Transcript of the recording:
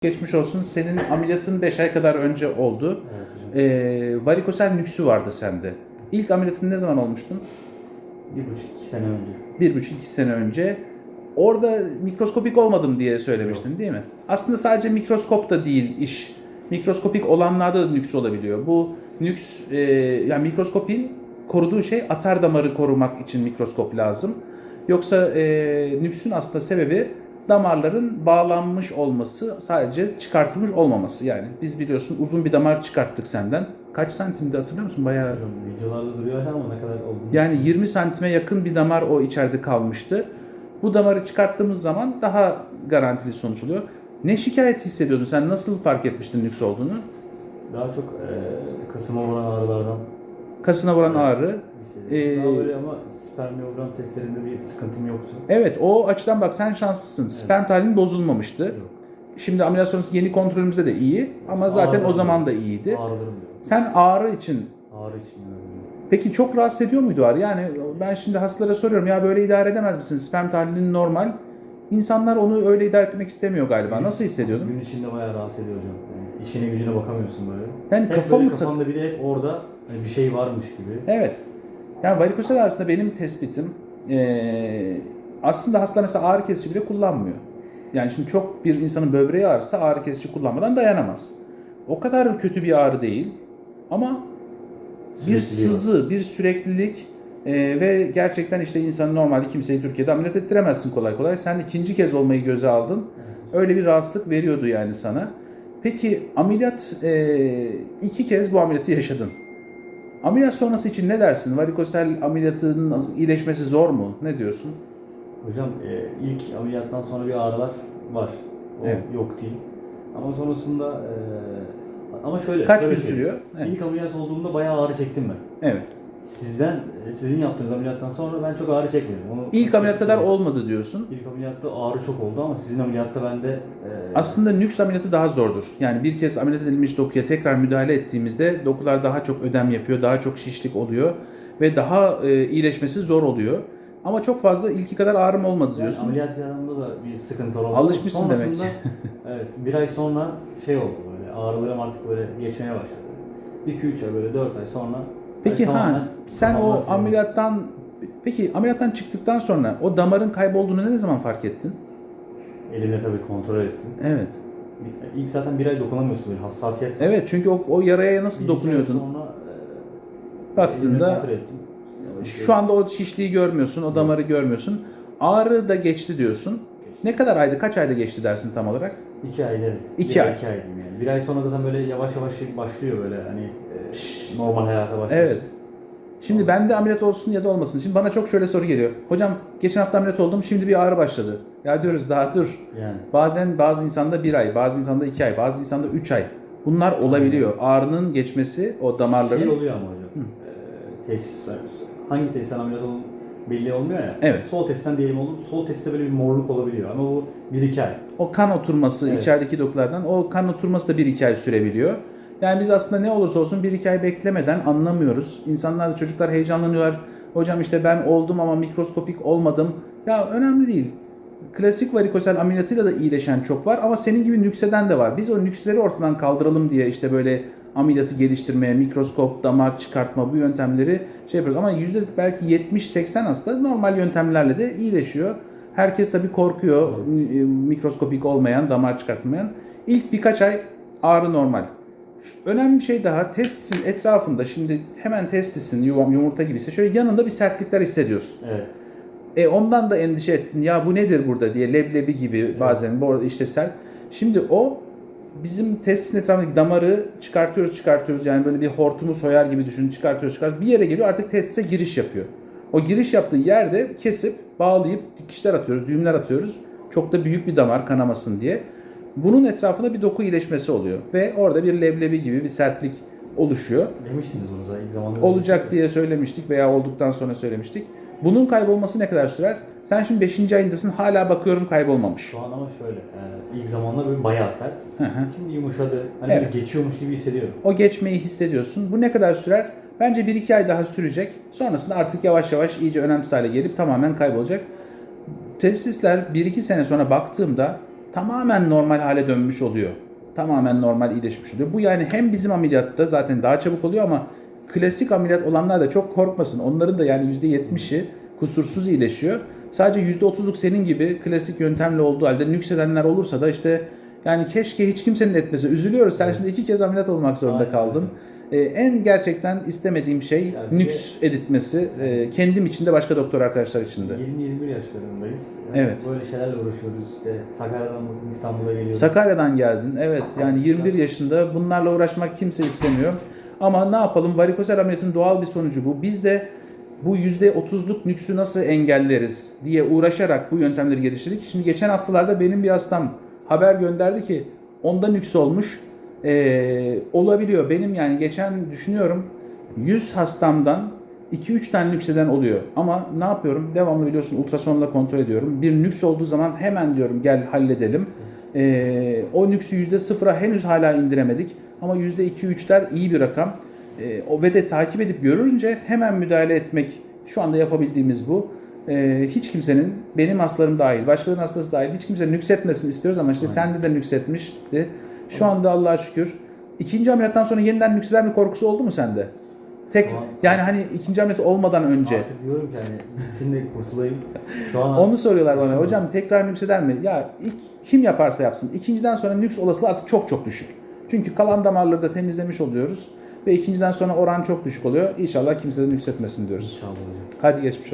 Geçmiş olsun. Senin ameliyatın 5 ay kadar önce oldu. Evet hocam. Varikosel nüksü vardı sende. İlk ameliyatın ne zaman olmuştun? 1,5-2 sene önce. 1,5-2 sene önce. Orada mikroskopik olmadım diye söylemiştin değil mi? Aslında sadece mikroskop da değil iş. Mikroskopik olanlarda da nüks olabiliyor. Bu nüks, yani mikroskopin koruduğu şey atar damarı korumak için mikroskop lazım. Yoksa nüksün aslında sebebi damarların bağlanmış olması, sadece çıkartılmış olmaması. Yani biz biliyorsun uzun bir damar çıkarttık senden. Kaç santimdi hatırlıyor musun? Bayağı. Hocam videolarda duruyor hala ama ne kadar olduğunu. Yani 20 santime yakın bir damar o içeride kalmıştı. Bu damarı çıkarttığımız zaman daha garantili sonuç oluyor. Ne şikayet hissediyordun? Sen nasıl fark etmiştin nüks olduğunu? Daha çok kasıma vuran ağrılardan Kasına vuran ağrı. hissediyorum. Daha böyle ama spermiyogram testlerinde bir sıkıntım yoktu. Evet, o açıdan bak sen şanslısın. Sperm tahlilin bozulmamıştı. Yok. Şimdi ameliyat sonrası yeni kontrolümüzde de iyi ama zaten Ağrılarım o zaman yok. da iyiydi. Ağrılarım yok. Sen ağrı için Ağrı için yani. peki çok rahatsız ediyor muydu ağrı? Yani ben şimdi hastalara soruyorum ya böyle idare edemez misin? Sperm tahlilin normal. İnsanlar onu öyle idare etmek istemiyor galiba. Nasıl hissediyordun? Gün içinde bayağı rahatsız ediyor hocam. Yani işine gücüne bakamıyorsun böyle. Yani Hep kafa böyle mı kafanda bile hep orada hani bir şey varmış gibi. Evet. Yani varikosel ağrısında benim tespitim aslında hasta mesela ağrı kesici bile kullanmıyor. Yani şimdi çok bir insanın böbreği ağrısa ağrı kesici kullanmadan dayanamaz. O kadar kötü bir ağrı değil ama bir sızı, bir süreklilik ve gerçekten işte insanın normalde kimseyi Türkiye'de ameliyat ettiremezsin kolay kolay. Sen ikinci kez olmayı göze aldın. Öyle bir rahatsızlık veriyordu yani sana. Peki ameliyat, 2 kez bu ameliyatı yaşadın. Ameliyat sonrası için ne dersin? Varikosel ameliyatının iyileşmesi zor mu? Ne diyorsun? Hocam ilk ameliyattan sonra bir ağrılar var. O Evet. yok değil. Ama sonrasında ama şöyle. Kaç şöyle gün söyleyeyim. sürüyor? Evet. İlk ameliyat olduğumda bayağı ağrı çektim ben. Evet. Sizin yaptığınız ameliyattan sonra ben çok ağrı çekmedim. Onu İlk ameliyat kadar olmadı diyorsun. İlk ameliyatta ağrı çok oldu ama sizin ameliyatta bende Aslında nüks ameliyatı daha zordur. Yani bir kez ameliyat edilmiş dokuya tekrar müdahale ettiğimizde dokular daha çok ödem yapıyor, daha çok şişlik oluyor ve daha iyileşmesi zor oluyor. Ama çok fazla ilki kadar ağrım olmadı yani diyorsun. ameliyat yanında da bir sıkıntı oldu. Alışmışsın Sonrasında, demek ki. evet, bir ay sonra şey oldu böyle ağrılarım artık böyle geçmeye başladı. 2-3 ay böyle 4 ay sonra Peki tamamen sen o kafamdan silindi. ameliyattan çıktıktan sonra o damarın kaybolduğunu ne zaman fark ettin? Elimle tabii kontrol ettim. Evet. İlk zaten bir ay dokunamıyorsun böyle hassasiyet var. Evet çünkü o yaraya nasıl Bir iki ay dokunuyordun? sonra Baktığında elimle kontrol ettim. şu anda o şişliği görmüyorsun, o damarı görmüyorsun. Ağrı da geçti diyorsun. Geçti. Ne kadar aydı, kaç ayda geçti dersin tam olarak? 2 ay derim. 2 ay. 2 ay diyeyim yani. Bir ay sonra zaten böyle yavaş yavaş başlıyor böyle hani normal hayata başlıyor. Evet. Şimdi bende ameliyat olsun ya da olmasın. Şimdi bana çok şöyle soru geliyor. Hocam geçen hafta ameliyat oldum, şimdi bir ağrı başladı. Ya diyoruz daha dur. Yani. Bazen bazı insanda 1 ay, bazı insanda 2 ay, bazı insanda 3 ay. Bunlar olabiliyor. Ağrının geçmesi o damarların. Şey oluyor ama hocam. Tesisler. Hangi tesisten ameliyat olduğu belli olmuyor ya. Evet. Sol testten diyelim oldu. Sol testte böyle bir morluk olabiliyor ama bu 1-2 ay. O kan oturması Evet. içerideki dokulardan, o kan oturması da 1-2 ay sürebiliyor. Yani biz aslında ne olursa olsun 1-2 ay beklemeden anlamıyoruz. İnsanlar, çocuklar heyecanlanıyorlar. Hocam işte ben oldum ama mikroskopik olmadım. Ya önemli değil. Klasik varikosel ameliyatıyla da iyileşen çok var ama senin gibi nükseden de var. Biz o nüksleri ortadan kaldıralım diye işte böyle ameliyatı geliştirmeye, mikroskop, damar çıkartma bu yöntemleri şey yapıyoruz. Ama belki 70-80 hasta normal yöntemlerle de iyileşiyor. Herkes tabii korkuyor mikroskopik olmayan, damar çıkartmayan. İlk birkaç ay ağrı normal. Önemli bir şey daha, testisin etrafında şimdi hemen testisin yumurta gibiyse şöyle yanında bir sertlikler hissediyorsun. Evet. Ondan da endişe ettin. Ya bu nedir burada diye leblebi gibi bazen bu arada işte sert. Şimdi o bizim testin etrafındaki damarı çıkartıyoruz. Yani böyle bir hortumu soyar gibi düşünün. Çıkartıyoruz. Bir yere geliyor artık testise giriş yapıyor. O giriş yaptığı yerde kesip bağlayıp dikişler atıyoruz, düğümler atıyoruz. Çok da büyük bir damar kanamasın diye. Bunun etrafında bir doku iyileşmesi oluyor. Ve orada bir leblebi gibi bir sertlik oluşuyor. Demiştiniz onu da ilk zamanlarda. Olacak diye söylemiştik veya olduktan sonra söylemiştik. Bunun kaybolması ne kadar sürer? Sen şimdi 5. ayındasın, hala bakıyorum kaybolmamış. Şu an ama şöyle, ilk zamanlar böyle bayağı sert. Hı hı. Şimdi yumuşadı. Hani Evet. böyle geçiyormuş gibi hissediyorum. O geçmeyi hissediyorsun. Bu ne kadar sürer? Bence 1-2 ay daha sürecek. Sonrasında artık yavaş yavaş iyice önemsiz hale gelip tamamen kaybolacak. Testisler 1-2 sene sonra baktığımda tamamen normal hale dönmüş oluyor. Tamamen normal iyileşmiş oluyor. Bu yani hem bizim ameliyatta zaten daha çabuk oluyor ama klasik ameliyat olanlar da çok korkmasın. Onların da yani %70'i kusursuz iyileşiyor. Sadece %30'luk senin gibi klasik yöntemle olduğu halde nüksedenler olursa da işte yani keşke hiç kimsenin etmese. Üzülüyoruz. Sen şimdi 2 kez ameliyat olmak zorunda Aynen. kaldın. En gerçekten istemediğim şey Yani nüks editmesi. Kendim için de başka doktor arkadaşlar için de. 20-21 yaşlarındayız. Yani Evet. böyle şeylerle uğraşıyoruz. İşte Sakarya'dan İstanbul'a geliyoruz. Sakarya'dan geldin. Evet yani 21 Biraz- yaşında bunlarla uğraşmak kimse istemiyor. Ama ne yapalım? Varikosel ameliyatın doğal bir sonucu bu. Biz de bu %30'luk nüksü nasıl engelleriz diye uğraşarak bu yöntemleri geliştirdik. Şimdi geçen haftalarda benim bir hastam haber gönderdi ki onda nüks olmuş. Olabiliyor. Benim yani geçen düşünüyorum 100 hastamdan 2-3 tane nükseden oluyor. Ama ne yapıyorum? Devamlı biliyorsun ultrasonla kontrol ediyorum. Bir nüks olduğu zaman hemen diyorum gel halledelim. O nüksü %0'a henüz hala indiremedik. Ama %2-3'ler iyi bir rakam. Ve de takip edip görünce hemen müdahale etmek şu anda yapabildiğimiz bu. Hiç kimsenin, benim hastalarım dahil, başkalarının hastası dahil hiç kimse nüksetmesin istiyoruz ama işte sende de nüksetmişti. Şu anda Allah'a şükür. İkinci ameliyattan sonra yeniden nükseder mi korkusu oldu mu sende? Ama- Yani hani ikinci ameliyat olmadan önce. Artık diyorum ki hani gitsin de kurtulayım. Şu an Onu soruyorlar bana. Hocam tekrar nükseder mi? Ya kim yaparsa yapsın. İkinciden sonra nüks olasılığı artık çok çok düşük. Çünkü kalan damarları da temizlemiş oluyoruz. Ve ikinciden sonra oran çok düşük oluyor. İnşallah kimse de nüksetmesin diyoruz. İnşallah hocam. Hadi geçmiş olsun.